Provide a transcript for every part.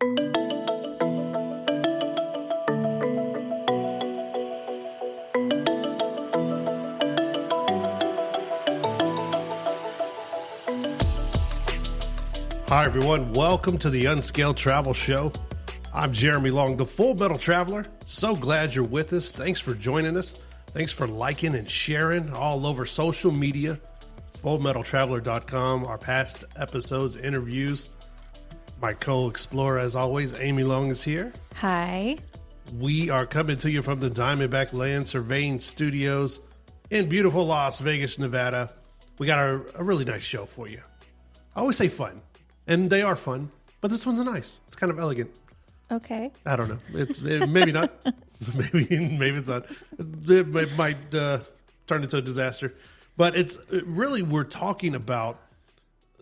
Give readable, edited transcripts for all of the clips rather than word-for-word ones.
Hi, everyone. Welcome to the Unscaled Travel Show. I'm Jeremy Long, the Full Metal Traveler. So glad you're with us. Thanks for joining us. Thanks for liking and sharing all over social media. FullMetalTraveler.com, our past episodes, interviews. My co-explorer, as always, Amy Long is here. Hi. We are coming to you from the Diamondback Land Surveying Studios in beautiful Las Vegas, Nevada. We got a really nice show for you. I always say fun. And they are fun, but this one's nice. It's kind of elegant. Okay. I don't know. It's maybe not. maybe it's not. It might turn into a disaster. But it's really, we're talking about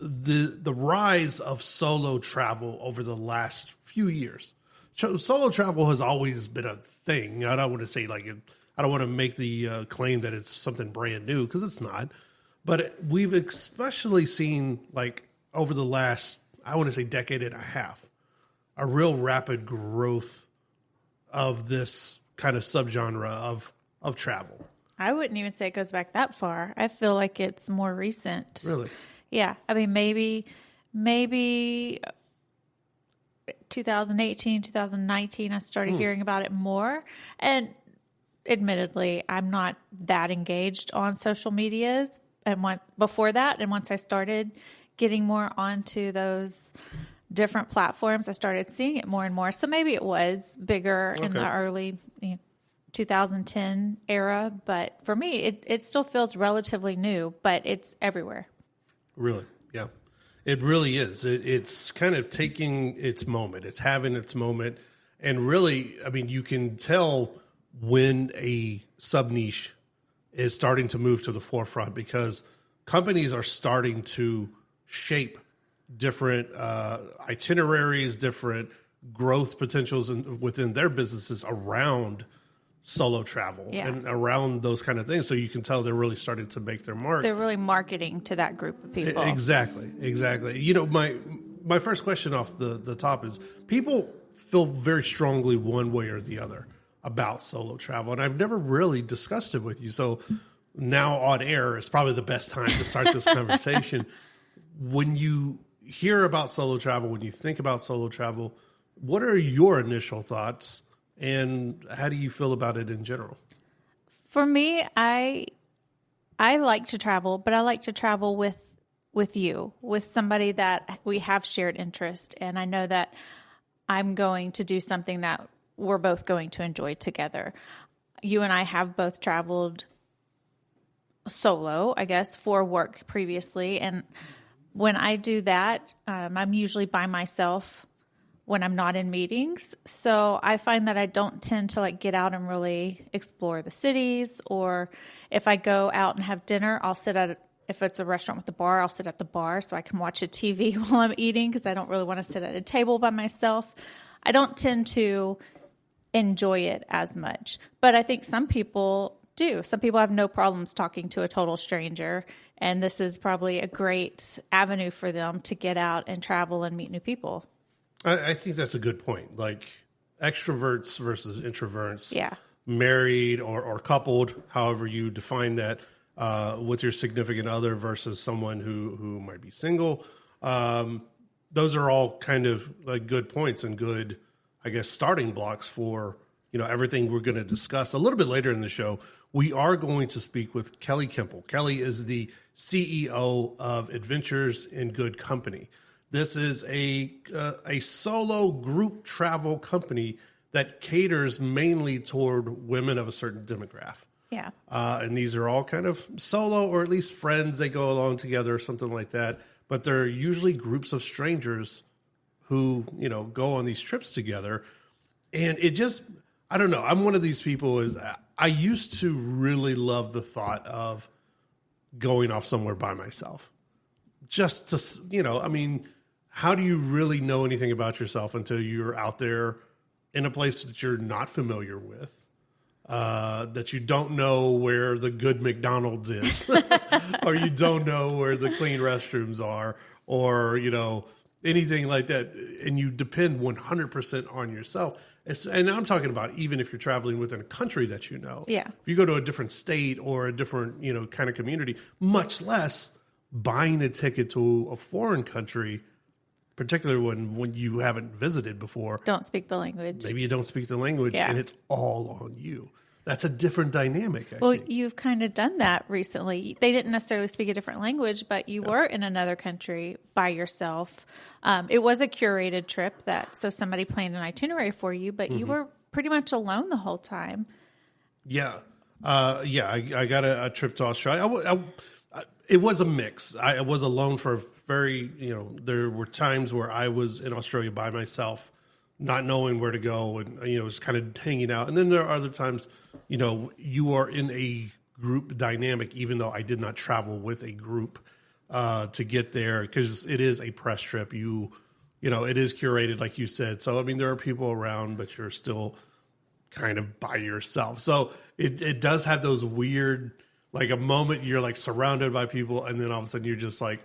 the rise of solo travel over the last few years. Solo travel has always been a thing. I don't want to say I don't want to make the claim that it's something brand new, because it's not. But we've especially seen, like, over the last, I want to say, decade and a half, a real rapid growth of this kind of subgenre of travel. I wouldn't even say it goes back that far. I feel like it's more recent. Really? Yeah. I mean, maybe 2018, 2019, I started hearing about it more. And admittedly, I'm not that engaged on social medias. And before that, and once I started getting more onto those different platforms, I started seeing it more and more. So maybe it was bigger in the early 2010 era. But for me, it still feels relatively new, but it's everywhere. Really? Yeah. It really is. It's kind of taking its moment. It's having its moment. And really, I mean, you can tell when a sub-niche is starting to move to the forefront, because companies are starting to shape different itineraries, different growth potentials within their businesses around solo travel and around those kind of things. So you can tell they're really starting to make their mark. They're really marketing to that group of people. Exactly. You know, my first question off the top is, people feel very strongly one way or the other about solo travel, and I've never really discussed it with you. So now on air is probably the best time to start this conversation. When you hear about solo travel, when you think about solo travel, what are your initial thoughts, and how do you feel about it in general? For me, I like to travel, but I like to travel with you, with somebody that we have shared interest, and I know that I'm going to do something that we're both going to enjoy together. You and I have both traveled solo, I guess, for work previously, and when I do that, I'm usually by myself when I'm not in meetings. So I find that I don't tend to get out and really explore the cities, or if I go out and have dinner, I'll sit if it's a restaurant with a bar, I'll sit at the bar so I can watch a TV while I'm eating, because I don't really want to sit at a table by myself. I don't tend to enjoy it as much, but I think some people do. Some people have no problems talking to a total stranger, and this is probably a great avenue for them to get out and travel and meet new people. I think that's a good point. Like, extroverts versus introverts, Yeah. married or coupled, however you define that, with your significant other versus someone who might be single. Those are all kind of like good points and good, I guess, starting blocks for, everything we're going to discuss. A little bit later in the show, we are going to speak with Kelly Kimple. Kelly is the CEO of Adventures in Good Company. This is a solo group travel company that caters mainly toward women of a certain demographic. Yeah. And these are all kind of solo, or at least friends. They go along together or something like that. But they're usually groups of strangers who, go on these trips together. And it just, I don't know. I'm one of these people I used to really love the thought of going off somewhere by myself. Just to, how do you really know anything about yourself until you're out there in a place that you're not familiar with, that you don't know where the good McDonald's is, or you don't know where the clean restrooms are, or, anything like that, and you depend 100% on yourself. And I'm talking about even if you're traveling within a country that you know. Yeah. If you go to a different state or a different, kind of community, much less buying a ticket to a foreign country, particularly when you haven't visited before. Don't speak the language. Maybe you don't speak the language, and it's all on you. That's a different dynamic, I think. You've kind of done that recently. They didn't necessarily speak a different language, but you were in another country by yourself. It was a curated trip so somebody planned an itinerary for you, but you were pretty much alone the whole time. Yeah. I got a trip to Australia. It was a mix. I was alone for there were times where I was in Australia by myself, not knowing where to go and, just kind of hanging out. And then there are other times, you are in a group dynamic, even though I did not travel with a group to get there, because it is a press trip. It is curated, like you said. So, I mean, there are people around, but you're still kind of by yourself. So it does have those weird, like a moment you're like surrounded by people, and then all of a sudden you're just like,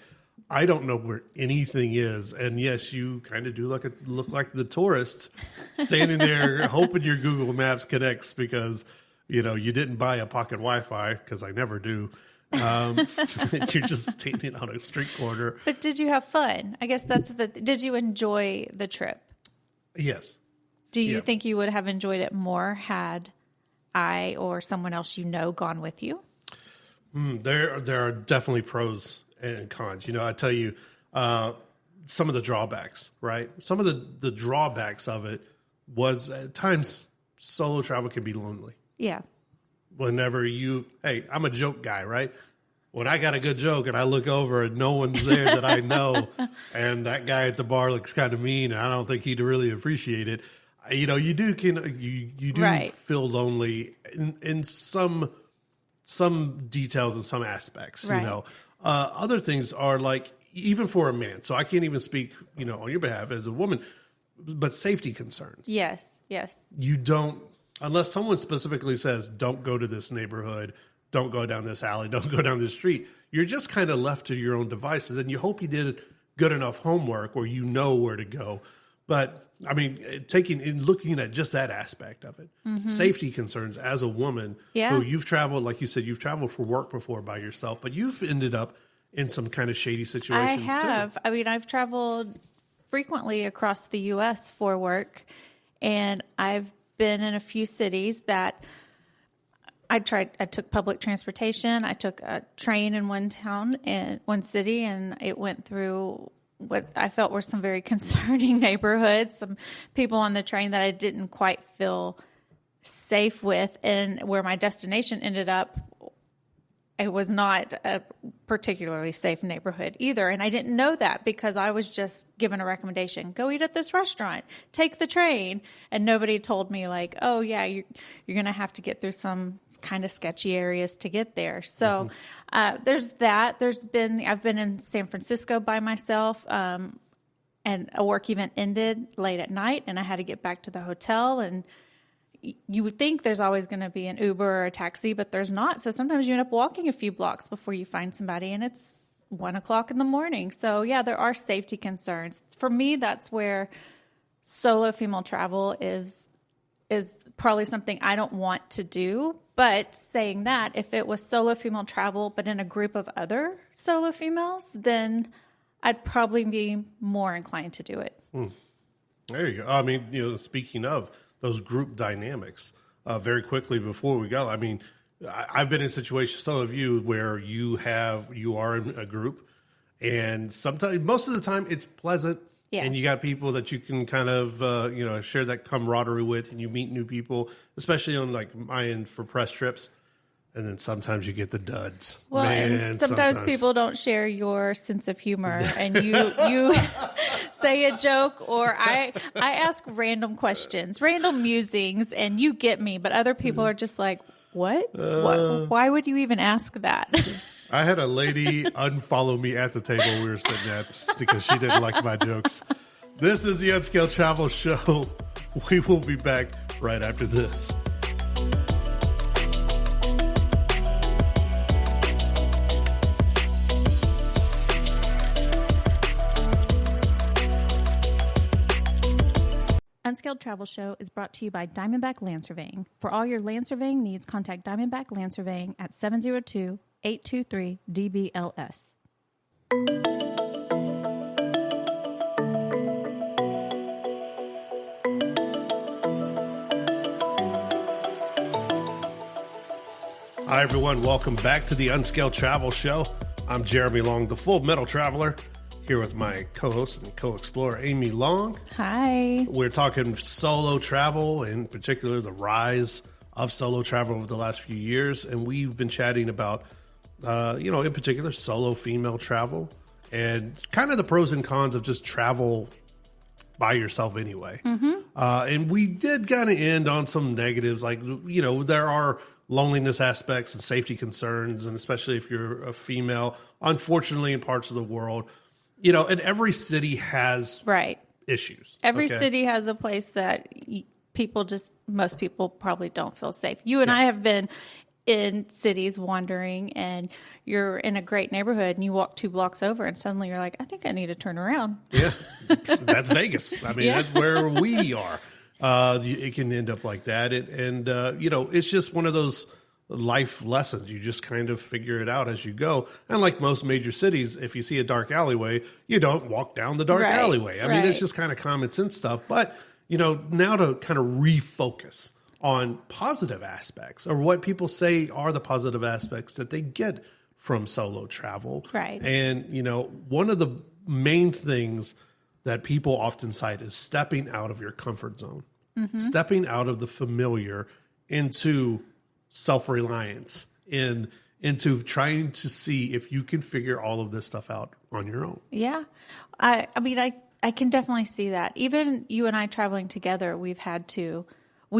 I don't know where anything is. And yes, you kind of do look like the tourist standing there hoping your Google Maps connects because, you didn't buy a pocket Wi-Fi, because I never do. You're just standing on a street corner. But did you have fun? I guess did you enjoy the trip? Yes. Do you think you would have enjoyed it more had I or someone else gone with you? There are definitely pros and cons. I tell you, some of the drawbacks, right? Some of the drawbacks of it was at times solo travel can be lonely. Yeah. Whenever I'm a joke guy, right? When I got a good joke and I look over and no one's there that I know, and that guy at the bar looks kind of mean, and I don't think he'd really appreciate it. You do feel lonely in some details and some aspects. Right. Other things are like, even for a man. So I can't even speak, on your behalf as a woman, but safety concerns. Yes. You don't, unless someone specifically says, don't go to this neighborhood, don't go down this alley, don't go down this street. You're just kind of left to your own devices, and you hope you did good enough homework where you know where to go. But I mean, looking at just that aspect of it, safety concerns as a woman who you've traveled, like you said, you've traveled for work before by yourself, but you've ended up in some kind of shady situations. I have. Too. I mean, I've traveled frequently across the U.S. for work, and I've been in a few cities that I took public transportation. I took a train in one city, and it went through what I felt were some very concerning neighborhoods, some people on the train that I didn't quite feel safe with, and where my destination ended up, it was not a particularly safe neighborhood either. And I didn't know that because I was just given a recommendation, go eat at this restaurant, take the train. And nobody told me like, oh yeah, you're going to have to get through some kind of sketchy areas to get there. So there's that. I've been in San Francisco by myself, and a work event ended late at night, and I had to get back to the hotel, and you would think there's always going to be an Uber or a taxi, but there's not. So sometimes you end up walking a few blocks before you find somebody, and it's 1:00 in the morning. So yeah, there are safety concerns. For me, that's where solo female travel is probably something I don't want to do. But saying that, if it was solo female travel, but in a group of other solo females, then I'd probably be more inclined to do it. There you go. I mean, speaking of those group dynamics, very quickly before we go, I mean, I've been in situations, so have you, where you are in a group, and sometimes, most of the time, it's pleasant. Yeah. And you got people that you can kind of, share that camaraderie with, and you meet new people, especially on like my end for press trips. And then sometimes you get the duds. Well, and sometimes people don't share your sense of humor, and you say a joke, or I ask random questions, random musings, and you get me. But other people are just like, what? Why would you even ask that? I had a lady unfollow me at the table we were sitting at because she didn't like my jokes. This is the Unscaled Travel Show. We will be back right after this. Unscaled Travel Show is brought to you by Diamondback Land Surveying. For all your land surveying needs, contact Diamondback Land Surveying at 702-823-DBLS. Hi, everyone. Welcome back to the Unscaled Travel Show. I'm Jeremy Long, the Full Metal Traveler, here with my co-host and co-explorer, Amy Long. Hi. We're talking solo travel, in particular, the rise of solo travel over the last few years. And we've been chatting about, in particular, solo female travel and kind of the pros and cons of just travel by yourself anyway. Mm-hmm. And we did kind of end on some negatives, like, there are loneliness aspects and safety concerns, and especially if you're a female, unfortunately, in parts of the world, and every city has issues. Every city has a place that most people probably don't feel safe. You and I have been in cities wandering, and you're in a great neighborhood and you walk 2 blocks over and suddenly you're like, I think I need to turn around. Yeah. That's Vegas. I mean, that's where we are. It can end up like that. And it's just one of those life lessons. You just kind of figure it out as you go. And like most major cities, if you see a dark alleyway, you don't walk down the dark alleyway. I mean, it's just kind of common sense stuff. But, now to kind of refocus on positive aspects, or what people say are the positive aspects that they get from solo travel. Right. And, one of the main things that people often cite is stepping out of your comfort zone, stepping out of the familiar into self-reliance, into trying to see if you can figure all of this stuff out on your own. Yeah. I can definitely see that. Even you and I traveling together, we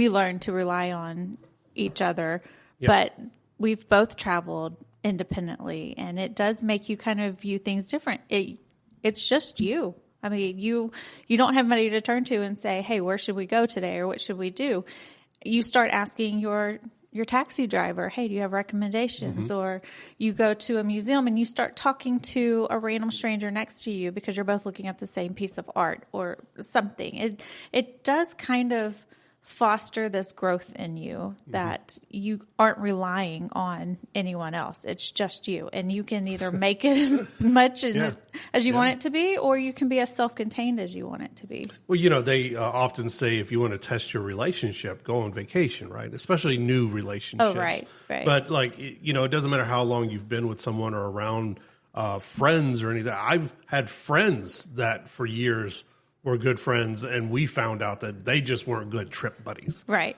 learned to rely on each other, but we've both traveled independently, and it does make you kind of view things different. It's just you. I mean, you don't have anybody to turn to and say, hey, where should we go today, or what should we do? You start asking your taxi driver, hey, do you have recommendations? Or you go to a museum and you start talking to a random stranger next to you because you're both looking at the same piece of art or something. It does kind of foster this growth in you that you aren't relying on anyone else. It's just you. And you can either make it as much as you want it to be, or you can be as self-contained as you want it to be. Well, they often say if you want to test your relationship, go on vacation, right? Especially new relationships. Oh, right. But it doesn't matter how long you've been with someone or around friends or anything. I've had friends that for years were good friends, and we found out that they just weren't good trip buddies. Right.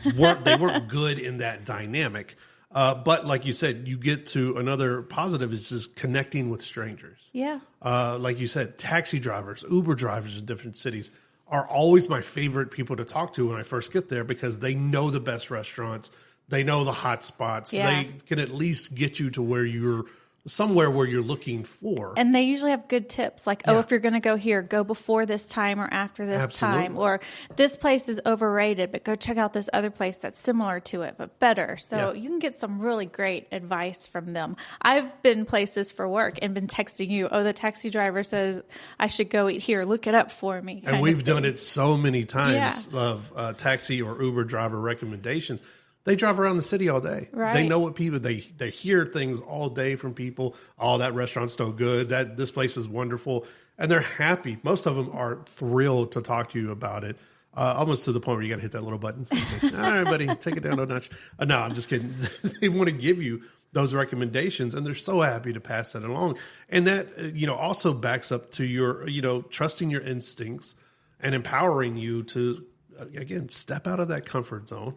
They weren't good in that dynamic. But like you said, you get to another positive is just connecting with strangers. Yeah. Like you said, taxi drivers, Uber drivers in different cities are always my favorite people to talk to when I first get there, because they know the best restaurants. They know the hot spots. Yeah. They can at least get you to where you're somewhere where you're looking for. And they usually have good tips like, if you're going to go here, go before this time or after this time. Or this place is overrated, but go check out this other place that's similar to it, but better. So you can get some really great advice from them. I've been places for work and been texting you, the taxi driver says I should go eat here. Look it up for me. And we've done it so many times of taxi or Uber driver recommendations. They drive around the city all day. Right. They know what people, they hear things all day from people. Oh, that restaurant's no good. This place is wonderful. And they're happy. Most of them are thrilled to talk to you about it. Almost to the point where you got to hit that little button. All right, buddy, take it down a notch. No, I'm just kidding. They want to give you those recommendations, and they're so happy to pass that along. And that, also backs up to your, trusting your instincts and empowering you to, again, step out of that comfort zone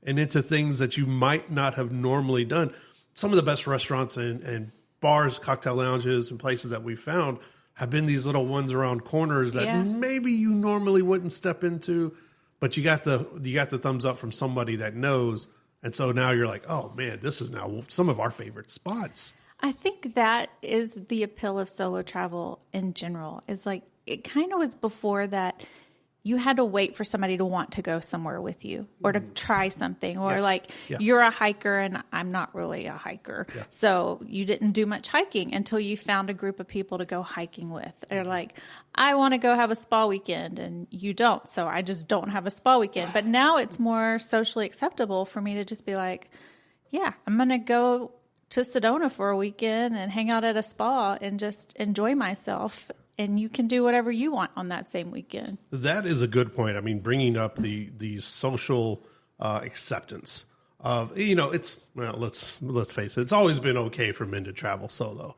and into things that you might not have normally done. Some of the best restaurants and bars, cocktail lounges, and places that we found have been these little ones around corners that maybe you normally wouldn't step into, but you got the thumbs up from somebody that knows. And so now you're like, oh man, this is now some of our favorite spots. I think that is the appeal of solo travel in general. Is like, it kind of was before that you had to wait for somebody to want to go somewhere with you or to try something, or Yeah. you're a hiker and I'm not really a hiker. Yeah. So you didn't do much hiking until you found a group of people to go hiking with. Or like, I want to go have a spa weekend and you don't. So I just don't have a spa weekend. But now it's more socially acceptable for me to just be like, yeah, I'm going to go to Sedona for a weekend and hang out at a spa and just enjoy myself. And you can do whatever you want on that same weekend. That is a good point. I mean, bringing up the social acceptance of, it's, well, let's face it, it's always been okay for men to travel solo.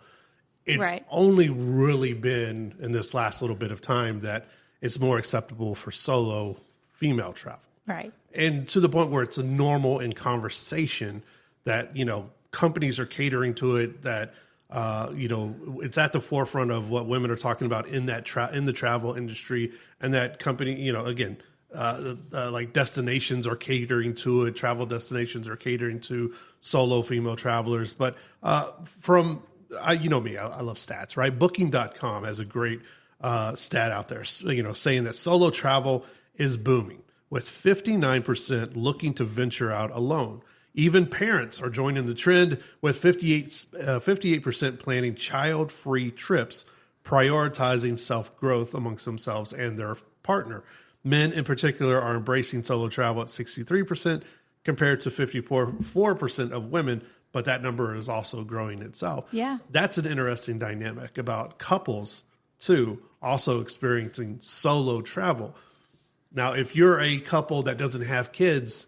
It's only really been in this last little bit of time that it's more acceptable for solo female travel. Right. And to the point where it's a normal in conversation that, companies are catering to it, that, it's at the forefront of what women are talking about in that in the travel industry, and that company, again, like destinations are catering to it. Travel destinations are catering to solo female travelers. But from, me, I love stats, right? Booking.com has a great stat out there, saying that solo travel is booming, with 59% looking to venture out alone. Even parents are joining the trend, with 58% planning child-free trips, prioritizing self-growth amongst themselves and their partner. Men in particular are embracing solo travel at 63% compared to 54% of women, but that number is also growing itself. Yeah. That's an interesting dynamic about couples, too, also experiencing solo travel. Now, if you're a couple that doesn't have kids,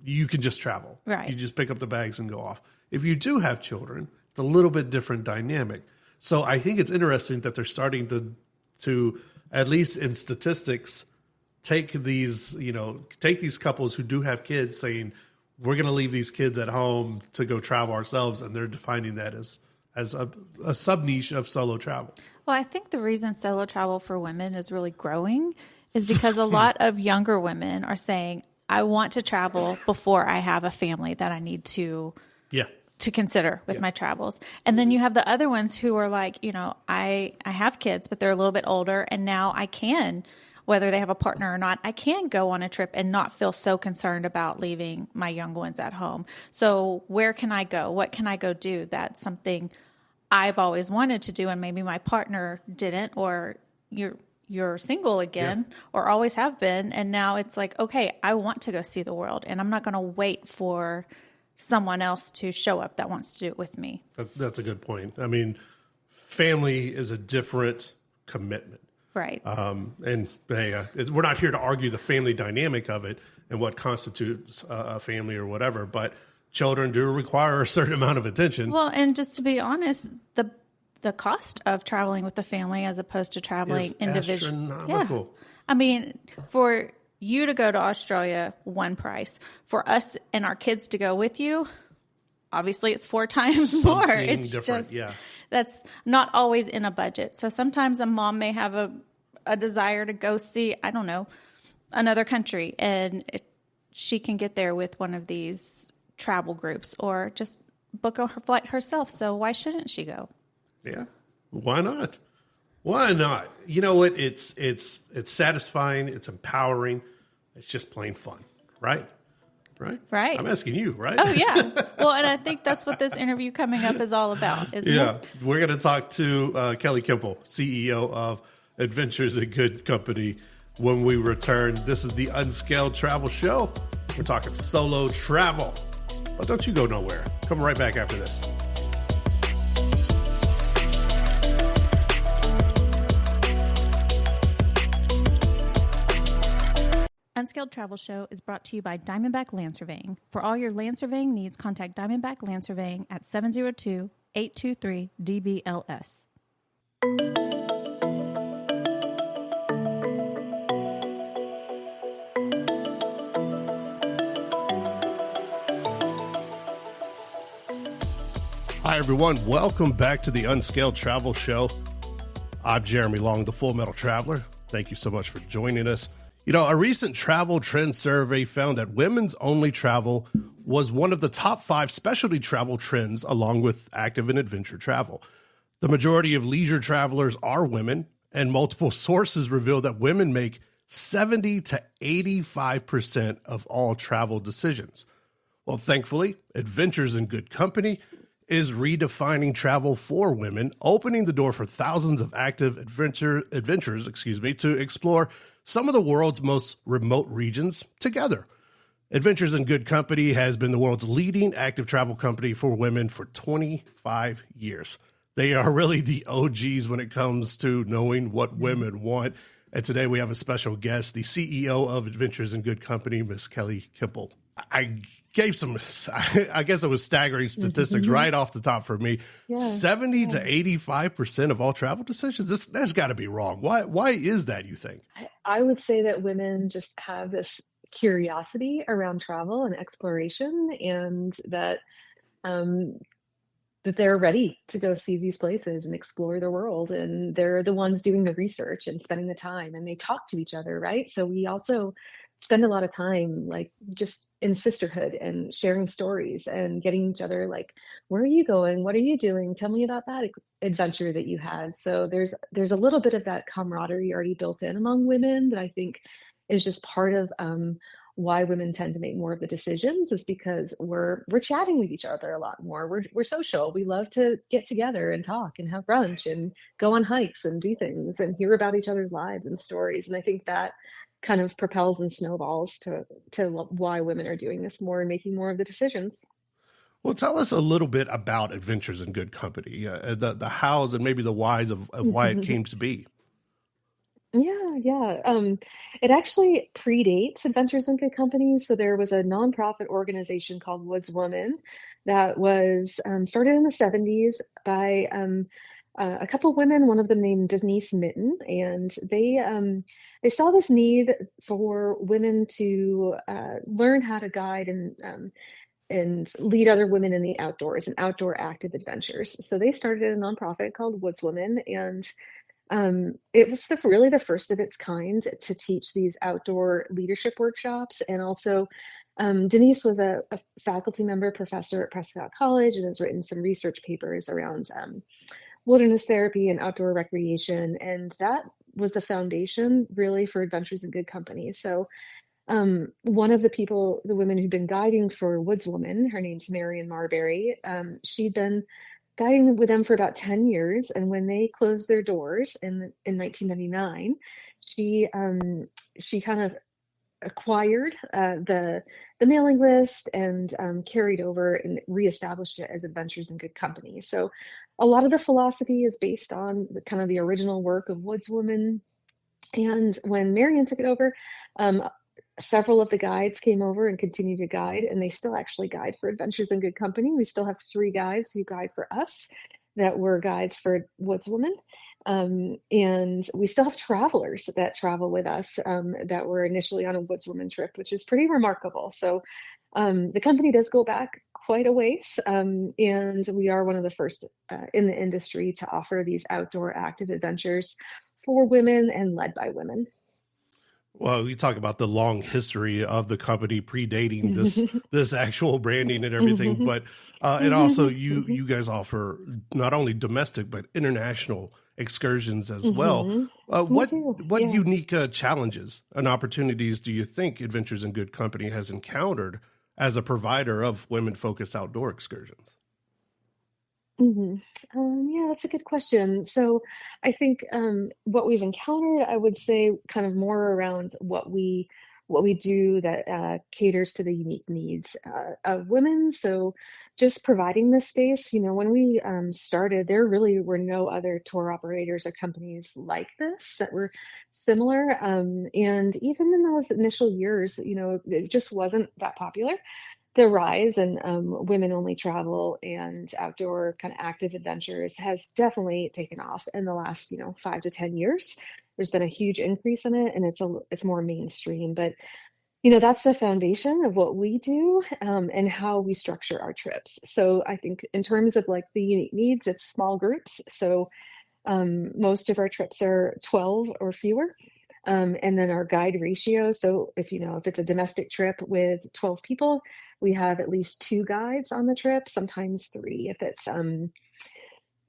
you can just travel. Right. You just pick up the bags and go off. If you do have children, it's a little bit different dynamic. So I think it's interesting that they're starting to at least in statistics, take these couples who do have kids, saying, we're going to leave these kids at home to go travel ourselves. And they're defining that as a sub niche of solo travel. Well, I think the reason solo travel for women is really growing is because a lot of younger women are saying, I want to travel before I have a family that I need to consider with my travels. And then you have the other ones who are like, I have kids, but they're a little bit older, and now I can, whether they have a partner or not, I can go on a trip and not feel so concerned about leaving my young ones at home. So where can I go? What can I go do? That's something I've always wanted to do, and maybe my partner didn't, or you're single again, or always have been. And now it's like, okay, I want to go see the world, and I'm not going to wait for someone else to show up that wants to do it with me. That's a good point. I mean, family is a different commitment. Right. And hey, we're not here to argue the family dynamic of it and what constitutes a family or whatever, but children do require a certain amount of attention. Well, and just to be honest, the cost of traveling with the family as opposed to traveling individually. Astronomical. Yeah. I mean, for you to go to Australia, one price. For us and our kids to go with you, obviously it's 4 times more. It's different. just, that's not always in a budget. So sometimes a mom may have a desire to go see, I don't know, another country, and she can get there with one of these travel groups or just book her flight herself. So why shouldn't she go? Yeah. Why not? Why not? You know what? It's satisfying. It's empowering. It's just plain fun. Right? Right? Right. I'm asking you, right? Oh, yeah. Well, and I think that's what this interview coming up is all about, isn't it? We're going to talk to Kelly Kimple, CEO of Adventures in Good Company, when we return. This is the Unscaled Travel Show. We're talking solo travel. But don't you go nowhere. Come right back after this. Unscaled Travel Show is brought to you by Diamondback Land Surveying. For all your land surveying needs, contact Diamondback Land Surveying at 702-823-DBLS. Hi, everyone. Welcome back to the Unscaled Travel Show. I'm Jeremy Long, the Full Metal Traveler. Thank you so much for joining us. You know, a recent travel trend survey found that women's only travel was one of the top 5 specialty travel trends, along with active and adventure travel. The majority of leisure travelers are women, and multiple sources reveal that women make 70 to 85% of all travel decisions. Well, thankfully, Adventures in Good Company is redefining travel for women, opening the door for thousands of active adventurers, to explore some of the world's most remote regions together. Adventures in Good Company has been the world's leading active travel company for women for 25 years. They are really the OGs when it comes to knowing what women want. And today we have a special guest, the CEO of Adventures in Good Company, Miss Kelly Kimple. I gave some, I guess it was staggering statistics right off the top for me. 70 to 85% of all travel decisions. That's got to be wrong. Why is that, you think? I would say that women just have this curiosity around travel and exploration, and that that they're ready to go see these places and explore the world. And they're the ones doing the research and spending the time, and they talk to each other, right? So we also spend a lot of time like just in sisterhood and sharing stories and getting each other like, where are you going? What are you doing? Tell me about that adventure that you had. So there's a little bit of that camaraderie already built in among women that I think is just part of why women tend to make more of the decisions, is because we're chatting with each other a lot more. We're social. We love to get together and talk and have brunch and go on hikes and do things and hear about each other's lives and stories. And I think that kind of propels and snowballs to why women are doing this more and making more of the decisions. Well, tell us a little bit about Adventures in Good Company, the hows and maybe the whys of why it came to be. Yeah. It actually predates Adventures in Good Company. So there was a nonprofit organization called Woods Woman that was started in the 70s by a couple women, one of them named Denise Mitten, and they saw this need for women to learn how to guide and lead other women in the outdoors and outdoor active adventures. So they started a nonprofit called Woods Women, and it was really the first of its kind to teach these outdoor leadership workshops. And also, Denise was a faculty member, professor at Prescott College, and has written some research papers around wilderness therapy and outdoor recreation. And that was the foundation really for Adventures in Good Company. So one of the women who'd been guiding for Woods Woman, her name's Marion Marbury, she'd been guiding with them for about 10 years. And when they closed their doors in 1999, she kind of acquired the mailing list and carried over and reestablished it as Adventures in Good Company. So a lot of the philosophy is based on kind of the original work of Woods Woman. And when Marion took it over, several of the guides came over and continue to guide, and they still actually guide for Adventures in Good Company. We still have 3 guides who guide for us that were guides for Woods Woman. And we still have travelers that travel with us that were initially on a Woods Woman trip, which is pretty remarkable. So the company does go back quite a ways, and we are one of the first in the industry to offer these outdoor active adventures for women and led by women. Well, you talk about the long history of the company predating this actual branding and everything, but and also you guys offer not only domestic but international excursions as well. What unique challenges and opportunities do you think Adventures in Good Company has encountered as a provider of women-focused outdoor excursions? Yeah, that's a good question. So I think what we've encountered, I would say kind of more around what we do that caters to the unique needs of women. So just providing this space, when we started, there really were no other tour operators or companies like this that were similar. And even in those initial years, it just wasn't that popular. The rise in women-only travel and outdoor kind of active adventures has definitely taken off in the last, 5 to 10 years. There's been a huge increase in it, and it's more mainstream. But that's the foundation of what we do and how we structure our trips. So I think in terms of like the unique needs, it's small groups. So most of our trips are 12 or fewer. And then our guide ratio. So if it's a domestic trip with 12 people, we have at least 2 guides on the trip, sometimes 3 if it's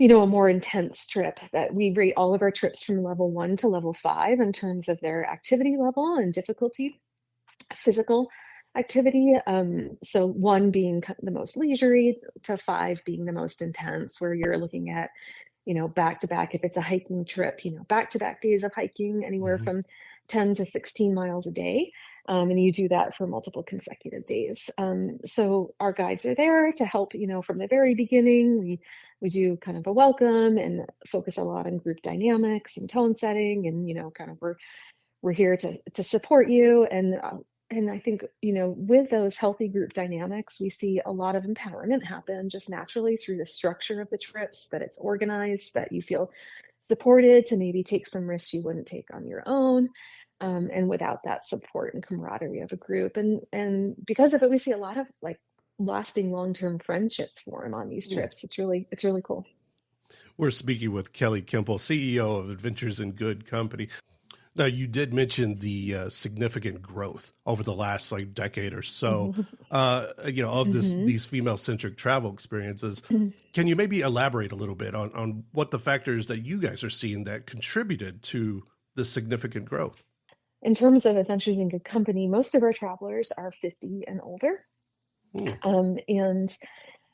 a more intense trip, that we rate all of our trips from level 1 to level 5 in terms of their activity level and difficulty, physical activity. So 1 being the most leisurely to 5 being the most intense, where you're looking at, back to back, if it's a hiking trip, back to back days of hiking, anywhere from 10 to 16 miles a day. And you do that for multiple consecutive days. So our guides are there to help, from the very beginning. We do kind of a welcome and focus a lot on group dynamics and tone setting, and, kind of we're here to support you. And I think, with those healthy group dynamics, we see a lot of empowerment happen just naturally through the structure of the trips, that it's organized, that you feel supported to maybe take some risks you wouldn't take on your own. And without that support and camaraderie of a group. And because of it, we see a lot of like lasting long-term friendships form on these trips. It's really cool. We're speaking with Kelly Kimple, CEO of Adventures in Good Company. Now, you did mention the significant growth over the last decade or so, of these female-centric travel experiences. Can you maybe elaborate a little bit on what the factors that you guys are seeing that contributed to this significant growth? In terms of Adventures in Good Company, most of our travelers are 50 and older.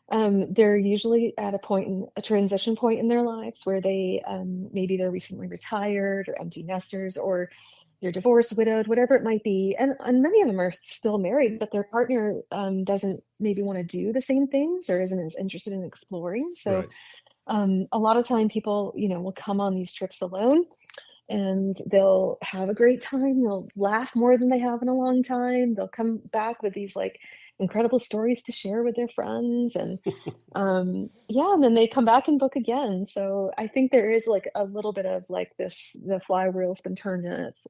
They're usually at a transition point in their lives where they maybe they're recently retired or empty nesters, or they're divorced, widowed, whatever it might be. And many of them are still married, but their partner doesn't maybe want to do the same things or isn't as interested in exploring. So a lot of time people, will come on these trips alone. And they'll have a great time. They'll laugh more than they have in a long time. They'll come back with these incredible stories to share with their friends. And and then they come back and book again. So I think there is a little bit of the flywheel's been turned in. It's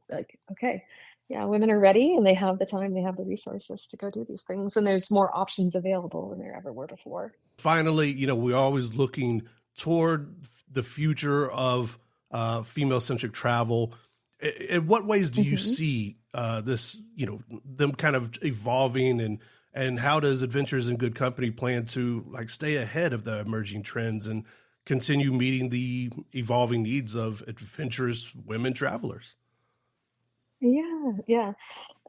okay, yeah, women are ready and they have the time, they have the resources to go do these things. And there's more options available than there ever were before. Finally, we're always looking toward the future of female-centric travel. In what ways do you see this, them kind of evolving, and how does Adventures in Good Company plan to stay ahead of the emerging trends and continue meeting the evolving needs of adventurous women travelers? Yeah.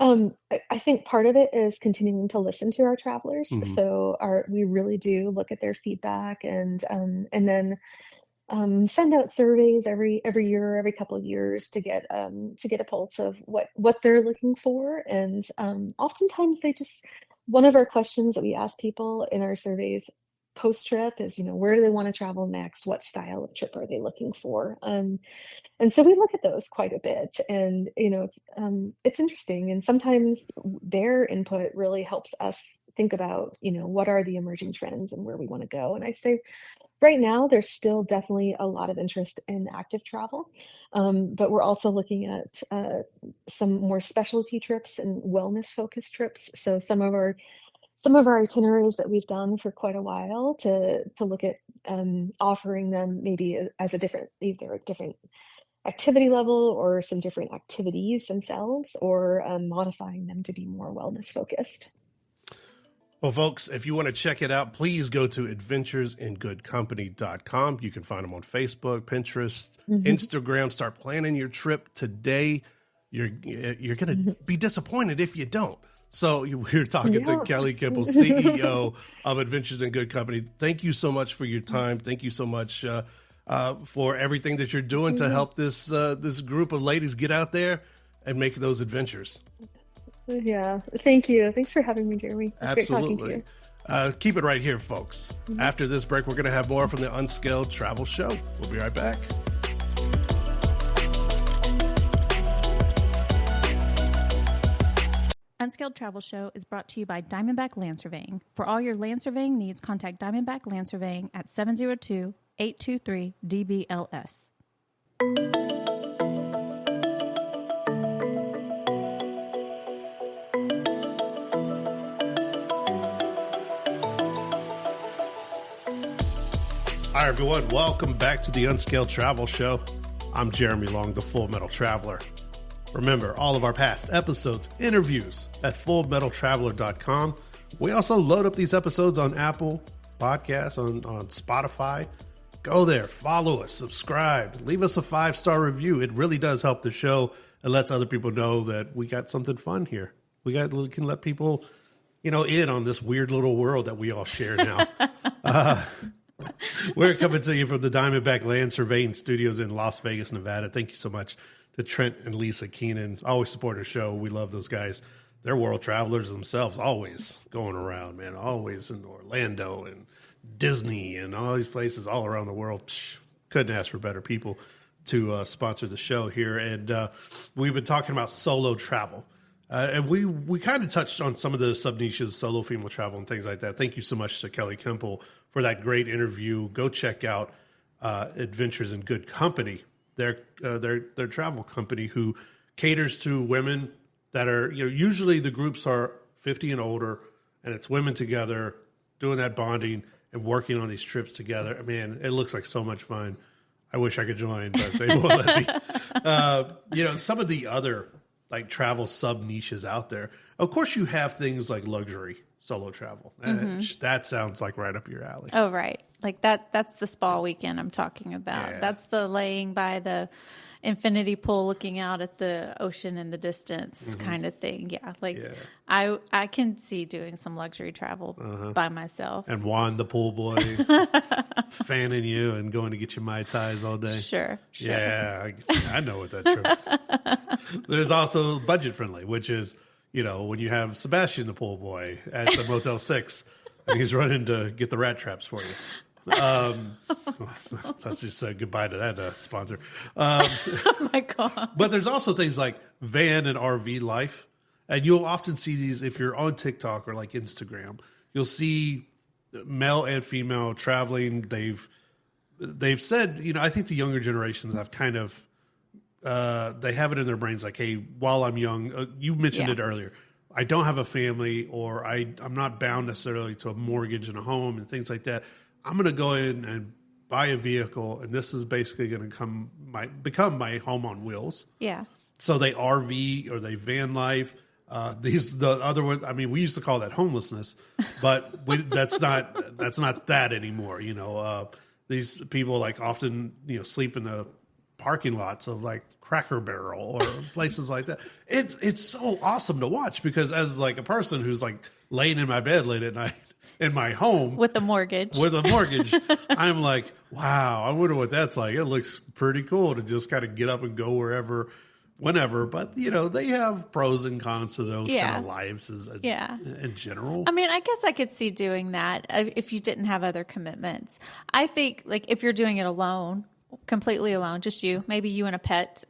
I think part of it is continuing to listen to our travelers. So we really do look at their feedback and then send out surveys every year, every couple of years to get a pulse of what they're looking for. And oftentimes one of our questions that we ask people in our surveys post-trip is, where do they want to travel next? What style of trip are they looking for? And so we look at those quite a bit, and it's interesting. And sometimes their input really helps us think about, what are the emerging trends and where we want to go. And I say, right now, there's still definitely a lot of interest in active travel, but we're also looking at some more specialty trips and wellness-focused trips. So some of our itineraries that we've done for quite a while to look at offering them maybe as either a different activity level or some different activities themselves, or modifying them to be more wellness-focused. Well, folks, if you want to check it out, please go to adventuresingoodcompany.com. You can find them on Facebook, Pinterest, Instagram. Start planning your trip today. You're going to be disappointed if you don't. So we're talking to Kelly Kimple, CEO of Adventures in Good Company. Thank you so much for your time. Thank you so much for everything that you're doing to help this group of ladies get out there and make those adventures. Yeah, thank you. Thanks for having me, Jeremy. It's Absolutely. great talking to you. Keep it right here, folks. After this break, we're going to have more from the Unscaled Travel Show. We'll be right back. Unscaled Travel Show is brought to you by Diamondback Land Surveying. For all your land surveying needs, contact Diamondback Land Surveying at 702-823-DBLS. Hi, everyone. Welcome back to the Unscaled Travel Show. I'm Jeremy Long, the Full Metal Traveler. Remember, all of our past episodes, interviews at fullmetaltraveler.com. We also load up these episodes on Apple Podcasts, on Spotify, Go there, follow us, subscribe, leave us a 5-star review. It really does help the show. It lets other people know that we got something fun here. We can let people, in on this weird little world that we all share now. We're coming to you from the Diamondback Land Surveying Studios in Las Vegas, Nevada. Thank you so much to Trent and Lisa Keenan. Always support our show. We love those guys. They're world travelers themselves, always going around, man. Always in Orlando and Disney and all these places all around the world. Couldn't ask for better people to sponsor the show here. And we've been talking about solo travel. And we kind of touched on some of the sub-niches, solo female travel and things like that. Thank you so much to Kelly Kimple for that great interview. Go check out Adventures in Good Company, their travel company who caters to women that are, usually the groups are 50 and older, and it's women together doing that bonding and working on these trips together. Man, it looks like so much fun. I wish I could join, but they won't let me. Some of the other travel sub niches out there. Of course, you have things like luxury solo travel. Mm-hmm. That sounds like right up your alley. Oh, right. Like that's the spa weekend I'm talking about. Yeah. That's the laying by the infinity pool looking out at the ocean in the distance kind of thing. Yeah. I can see doing some luxury travel by myself. And Juan, the pool boy, fanning you and going to get your Mai Tais all day. Sure. Yeah, I know what that trip. There's also budget friendly, which is, when you have Sebastian, the pool boy, at the Motel 6, and he's running to get the rat traps for you. Let's just say goodbye to that sponsor. Oh my God. But there's also things like van and RV life. And you'll often see these if you're on TikTok or like Instagram. You'll see male and female traveling. They've said, I think the younger generations have kind of, they have it in their brains like, hey, while I'm young, you mentioned it earlier, I don't have a family, or I'm not bound necessarily to a mortgage and a home and things like that. I'm going to go in and buy a vehicle, and this is basically going to become my home on wheels. Yeah. So they RV or they van life. The other one, I mean, we used to call that homelessness, but that's not that anymore. These people often sleep in the parking lots of Cracker Barrel or places like that. It's so awesome to watch, because as a person who's laying in my bed late at night in my home with a mortgage, I'm like, wow, I wonder what that's like. It looks pretty cool to just kind of get up and go wherever, whenever. But they have pros and cons to those kind of lives as in general. I mean, I guess I could see doing that if you didn't have other commitments. I think if you're doing it alone, completely alone, just you, maybe you and a pet,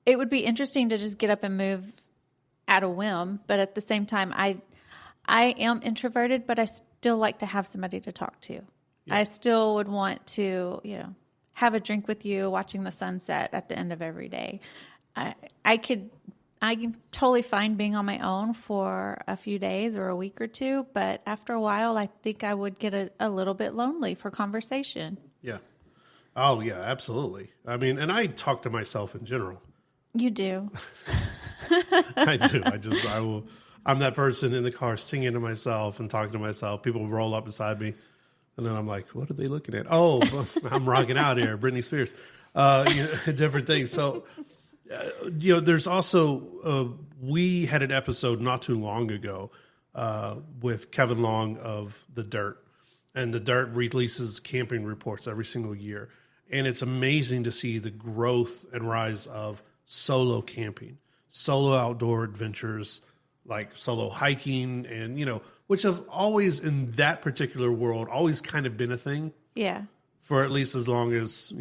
it would be interesting to just get up and move at a whim. But at the same time, I am introverted, but I still like to have somebody to talk to. Yeah. I still would want to, have a drink with you, watching the sunset at the end of every day. I can totally fine being on my own for a few days or a week or two, but after a while, I think I would get a little bit lonely for conversation. Yeah. Oh, yeah, absolutely. I mean, and I talk to myself in general. You do. I do. I'm that person in the car singing to myself and talking to myself. People roll up beside me, and then I'm like, what are they looking at? Oh, I'm rocking out here, Britney Spears. Different things. So, there's also, we had an episode not too long ago with Kevin Long of The Dirt. And The Dirt releases camping reports every single year. And it's amazing to see the growth and rise of solo camping, solo outdoor adventures, like solo hiking, and, which have always, in that particular world, always kind of been a thing. Yeah. For at least as long as,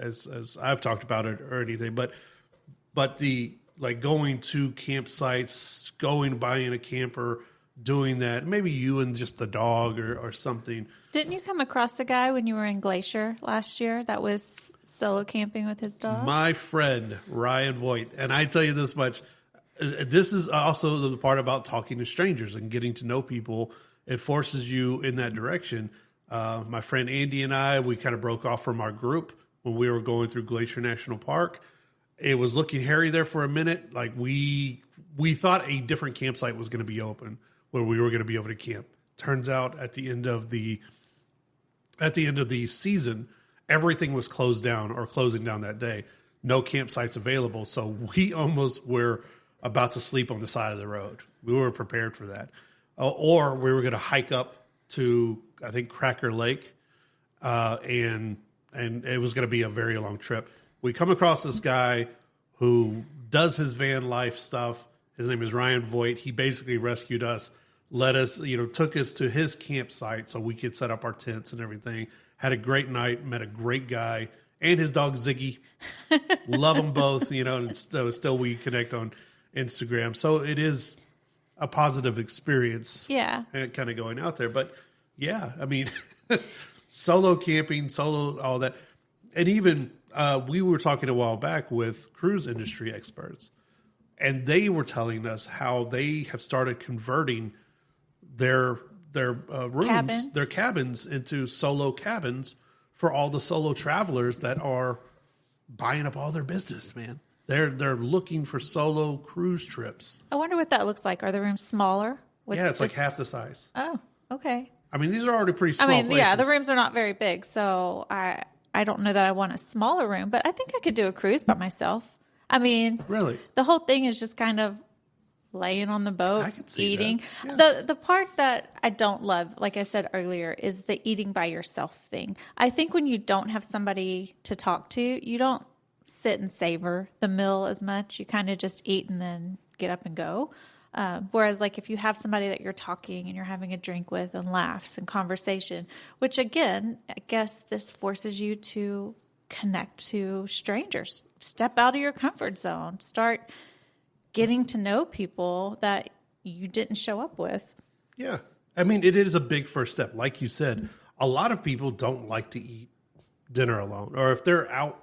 as I've talked about it or anything. But the, going to campsites, buying a camper, doing that, maybe you and just the dog or something. Didn't you come across a guy when you were in Glacier last year that was solo camping with his dog? My friend, Ryan Voigt. And I tell you this much, this is also the part about talking to strangers and getting to know people. It forces you in that direction. My friend Andy and I, we kind of broke off from our group when we were going through Glacier National Park. It was looking hairy there for a minute. We thought a different campsite was going to be open where we were going to be able to camp. Turns out at the end of the at the end of the season, everything was closed down or closing down that day. No campsites available. So we almost were about to sleep on the side of the road. We were prepared for that. Or we were going to hike up to, I think, Cracker Lake, and it was going to be a very long trip. We come across this guy who does his van life stuff. His name is Ryan Voigt. He basically rescued us, let us, took us to his campsite so we could set up our tents and everything. Had a great night, met a great guy, and his dog Ziggy. Love them both, and still we connect on Instagram. So it is a positive experience. Yeah. Kind of going out there. But yeah, I mean, solo camping, solo, all that. And even we were talking a while back with cruise industry experts, and they were telling us how they have started converting their rooms, their cabins into solo cabins for all the solo travelers that are buying up all their business, man. They're looking for solo cruise trips. I wonder what that looks like. Are the rooms smaller? Yeah, it's like half the size. Oh, okay. I mean, these are already pretty small places. Yeah, the rooms are not very big, so I don't know that I want a smaller room, but I think I could do a cruise by myself. I mean, really, the whole thing is just kind of laying on the boat, eating. Yeah. The part that I don't love, like I said earlier, is the eating by yourself thing. I think when you don't have somebody to talk to, you don't sit and savor the meal as much. You kind of just eat and then get up and go. Whereas like if you have somebody that you're talking and you're having a drink with and laughs and conversation, which again, I guess this forces you to connect to strangers, step out of your comfort zone, start getting to know people that you didn't show up with. Yeah. I mean, it is a big first step. Like you said, a lot of people don't like to eat dinner alone, or if they're out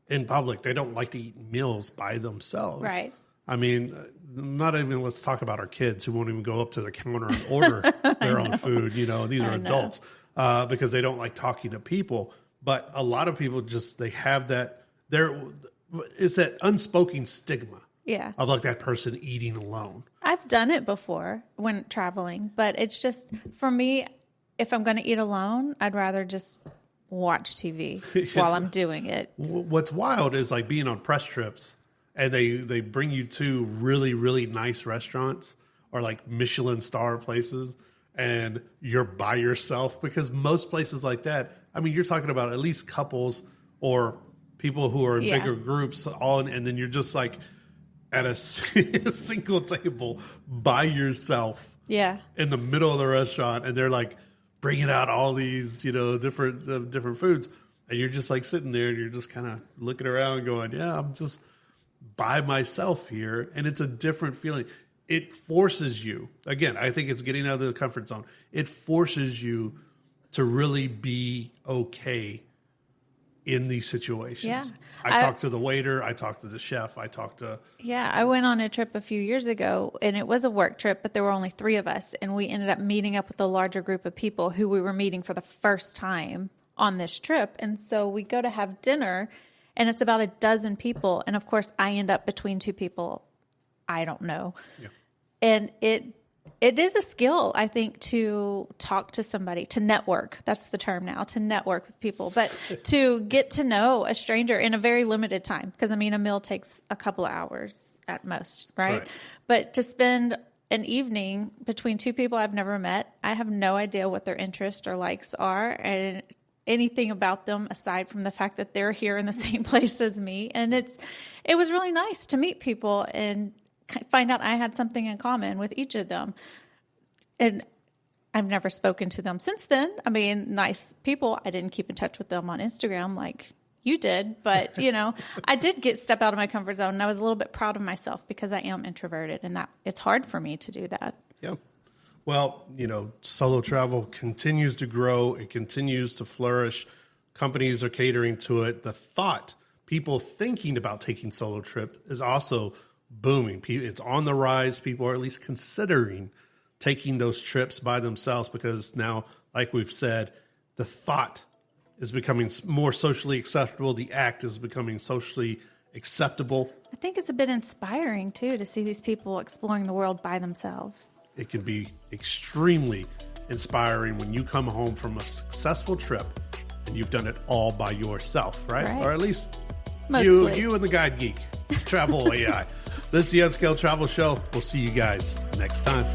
in public, they don't like to eat meals by themselves. Right. I mean, not even, let's talk about our kids who won't even go up to the counter and order their own food. These are adults because they don't like talking to people. But a lot of people they have that, it's that unspoken stigma. Yeah. Of like that person eating alone. I've done it before when traveling, but it's just, for me, if I'm going to eat alone, I'd rather just watch TV while I'm doing it. What's wild is like being on press trips and they bring you to really, really nice restaurants or like Michelin star places and you're by yourself, because most places like that, I mean, you're talking about at least couples or people who are in bigger groups and then you're just like at a single table by yourself. Yeah. In the middle of the restaurant, and they're like bringing out all these, different foods, and you're just like sitting there and you're just kind of looking around going, yeah, I'm just by myself here. And it's a different feeling. It forces you, again, I think it's getting out of the comfort zone. It forces you to really be okay in these situations. Yeah. I talked to the waiter. I talked to the chef. I went on a trip a few years ago, and it was a work trip, but there were only 3 of us, and we ended up meeting up with a larger group of people who we were meeting for the first time on this trip. And so we go to have dinner, and it's about a dozen people. And of course, I end up between 2 people I don't know. Yeah. And it is a skill, I think, to talk to somebody, to network. That's the term now, to network with people, but to get to know a stranger in a very limited time. Because, I mean, a meal takes a couple of hours at most, right? But to spend an evening between 2 people I've never met, I have no idea what their interests or likes are and anything about them aside from the fact that they're here in the same place as me. And it was really nice to meet people and find out I had something in common with each of them. And I've never spoken to them since then. I mean, nice people. I didn't keep in touch with them on Instagram like you did, but I did step out of my comfort zone, and I was a little bit proud of myself because I am introverted, and that it's hard for me to do that. Yeah. Well, solo travel continues to grow. It continues to flourish. Companies are catering to it. The thought, people thinking about taking solo trip is also booming. It's on the rise. People are at least considering taking those trips by themselves because now, like we've said, the thought is becoming more socially acceptable. The act is becoming socially acceptable. I think it's a bit inspiring, too, to see these people exploring the world by themselves. It can be extremely inspiring when you come home from a successful trip and you've done it all by yourself, right? Right. Or at least Mostly. you and the Guide Geek, Travel AI. This is the Unscaled Travel Show. We'll see you guys next time.